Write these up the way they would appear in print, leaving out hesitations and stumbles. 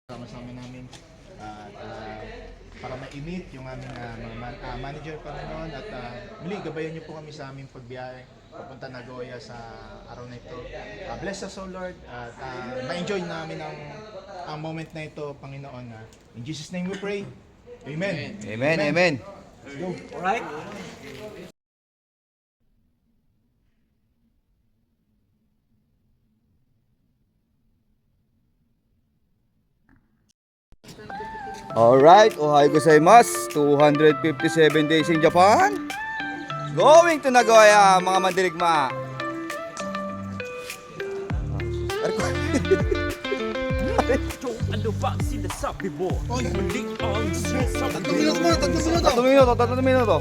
Kasama namin at para ma-meet yung aming mga manager pa noon at muli gabayan niyo po kami sa aming pagbiyahe papunta Nagoya sa araw na ito. Bless us, O Lord, at ma-enjoy namin ang moment na ito, Panginoon. In Jesus' name we pray. Amen. Amen, amen. Let's go. Alright? Alright, ohayo gozaimasu. 257 days in Japan. Going to Nagoya, mga mandirigma. Ano ba sinasabi mo? Mali ang sinasabi mo. 3 minuto.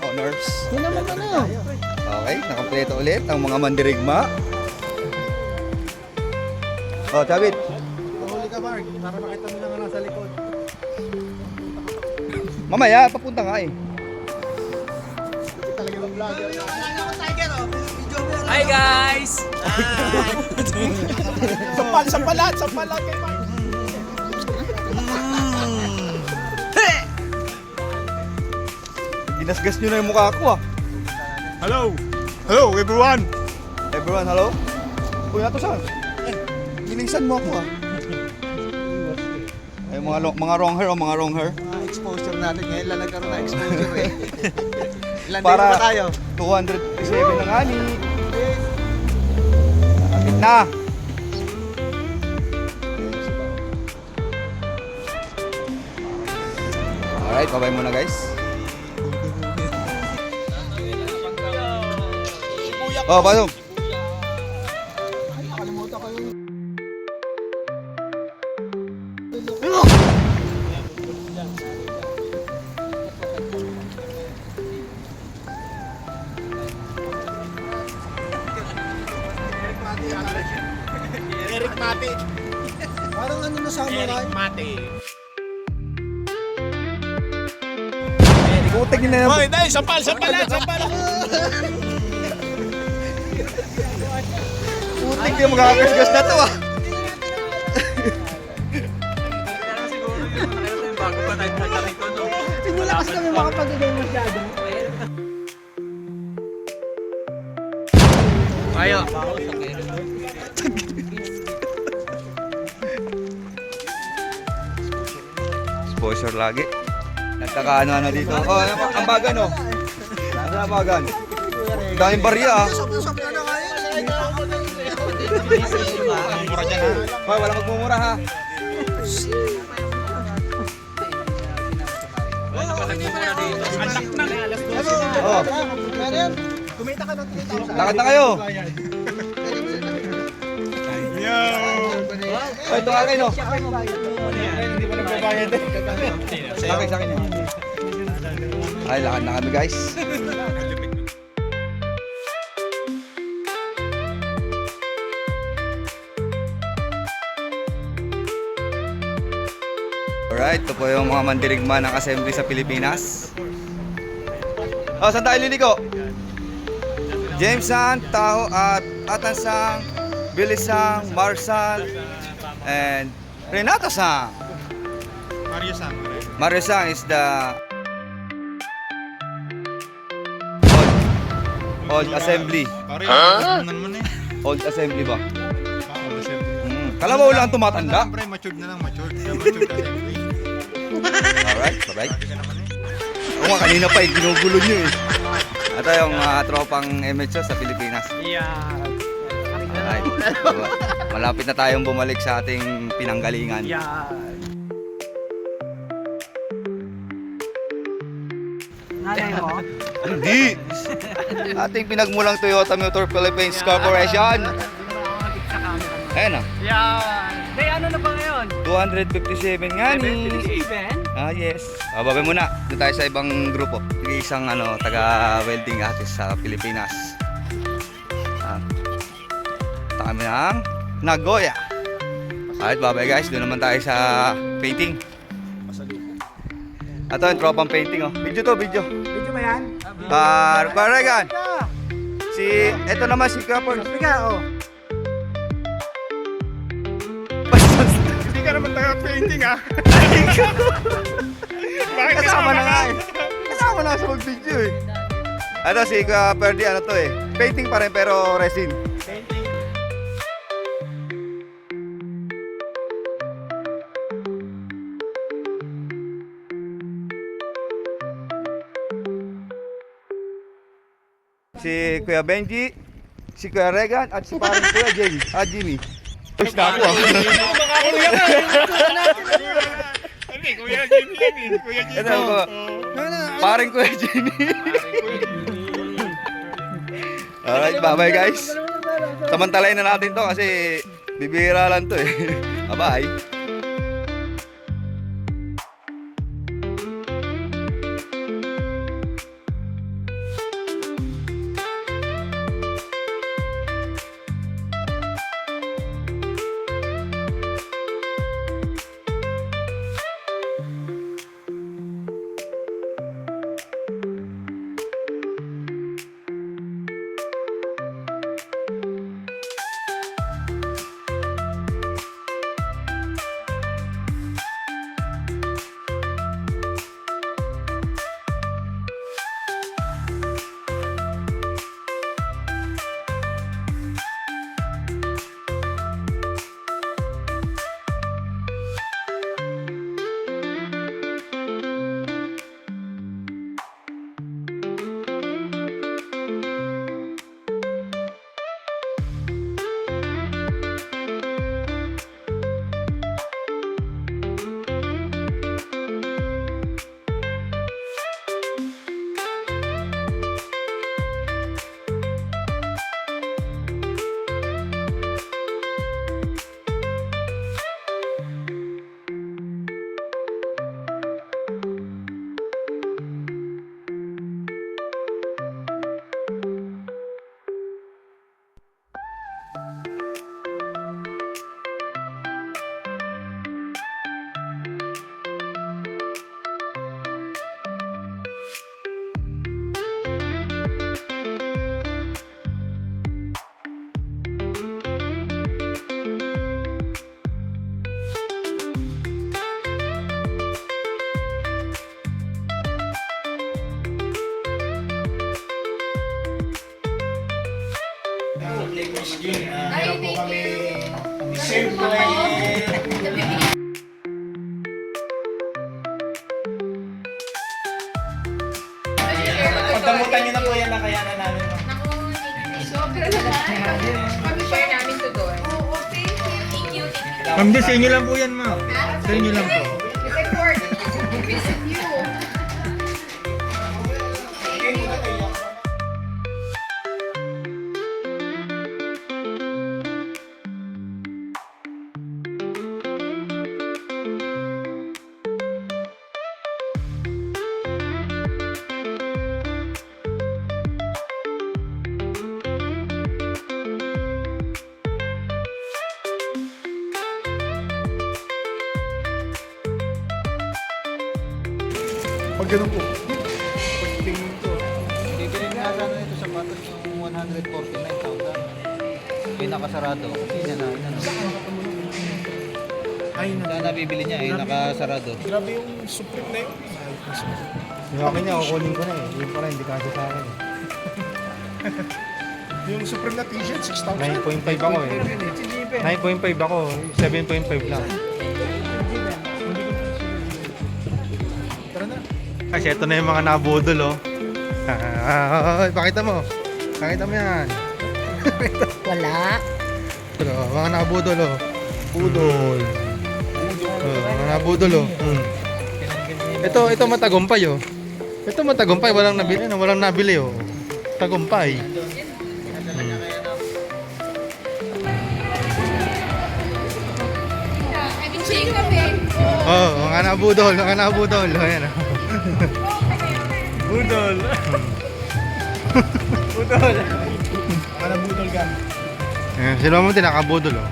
Oh, nerves. Okay, nakampleto ulit ang mga mandirigma. Oh, Chabit. Huli ka, Mark, para makita mo lang ang nasa likod. Mamaya, papunta nga eh. Talaga ng vlogger. Hi guys! Sampalat kay Mark. Ginasgas nyo na yung mukha ko ah. Hello everyone. Everyone, hello? Uy, nato saan? Ginisan mo ako ah. Ay, mga wrong hair o mga wrong hair. Mga exposure natin ngayon lang nagkaroon ng exposure eh. Ilan Para days ba tayo? 257 na nga ni. Nakakit na. Alright, babay muna guys. Oh, pasok. Eric Mate. Parang ano na samurai? Mate. Putik nyo na yan. Hoy, dahil sampal. Putik yung magkagasgas na to ah. Bago pa nagkakaroon ko, no? Pinulakas kami makapag-game masyado. Ayo. Exposure lagi. Nagkakaano-ano dito. Oh, ang bagan oh. Nasaan ang bagan? Daming barya ah. Usap na ngayon. Mura dyan ha. Hoy, wala magmumura ha. Oh, Meron. Kumita ka ng 3,000. lakad na kayo. Yo! Hoy, ito akin oh. Hindi pa nagbabayad eh. Sa akin yan. Ay, lakad na kami guys. Alright, ito po yung mga mandirigma ng assembly sa Pilipinas. Oh, saan tayo liliko? Jameson, Taho at Atansang, Bilisang, Marsal, and Renato-sang. Mario-sang is the old assembly. Old assembly ba? Kalabaw lang tumatanda. Matured na lang. Alright, bye-bye. Oo nga, kanina pa ginugulo nyo eh. Ito yung tropang MHO sa Pilipinas. Yeah. Alright. Malapit na tayong bumalik sa ating pinanggalingan. Yeah. Nanay mo? Hindi! Ating pinagmulang Toyota Motor Philippines Corporation. Ayan na. Yeah. Day, ano na ba ngayon? 257 nga ni. Even? Ah, yes. Babay muna. Doon tayo sa ibang grupo. Isang taga-welding artist sa Pilipinas. Punta kami ng Nagoya. Alright, babay guys. Doon naman tayo sa painting. Ito yung tropang painting oh. Video to, video. Video ba yan? Regan. Ito naman si Kapon. Sige, oh. naman tayo painting ah. Bakit Kasama na nga eh. Kasama na sa mag-video eh. Ano si Kuya Ferdy, ano to eh. Painting pa rin pero resin. Si Kuya Benji, si Kuya Regan, at si parang Kuya Jimmy. Jimmy. Push na ako ah. Hindi, Kuya Jimmy yan eh. Kuya Jimmy. Ito ko. Parang Kuya Jimmy. Alright, bye-bye guys. Samantalayin na natin to kasi bibihira lang to eh. Bye-bye. Meron po kami siyempre. Pagdamutan nyo na po yan na kaya na namin. Sobra na lang. Pag-share namin to doon. Oo, thank you. Ma'am, sa inyo lang po yan, ma'am. Sa inyo lang po. Report. Visit you. Pag ganun po. Pagtingin ko. Bibili nga sana ito sa patos yung 149,000. Yung nakasarado. Kasi na. Ay, Na nabibili niya eh, nakasarado. grabe yung Supreme na yun. Yung akin niya, kukunin ko na eh. Yung pala, hindi kasi sa akin. Yung Supreme na t-shirt, 6,000. 9.5 ako eh. 9.5 ako, 7.5 lang. Tara na. Kasi ito na yung mga nabudol oh. Pakita mo. Pakita mo yan. Wala. Ito, mga nabudol oh. Budol. Mga nabudol oh. Ito matagumpay oh. Ito matagumpay, walang nabili oh. Tagumpay. I've been saying kami. Oh, mga nabudol. Ayan oh. Budol. Budol. Baka nabudol ka. Ayan, sila mo din nakabudol oh.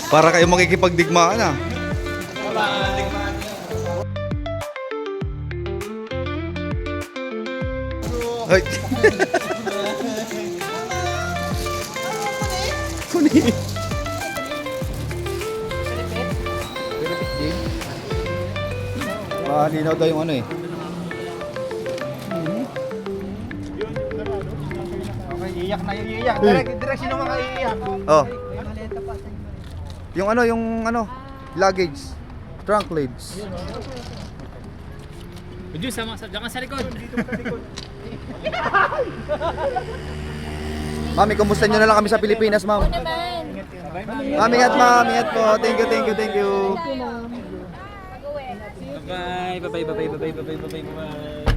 Para kayo makikipagdigmaan ah. Ay. Kuni. Linaw daw yung ano eh. Okay, iiyak na yung iiyak. Direct sino mga iiyak? Oh. Yung ano, luggage. Trunk lids. Medyo sama sa diyan ka sa likod. Mami, kumusta nyo na lang kami sa Pilipinas, ma'am? Mami, ingat ma'am. Ingat po. Thank you. Bye bye. Bye bye. Bye bye. Bye bye. Bye bye. Bye bye.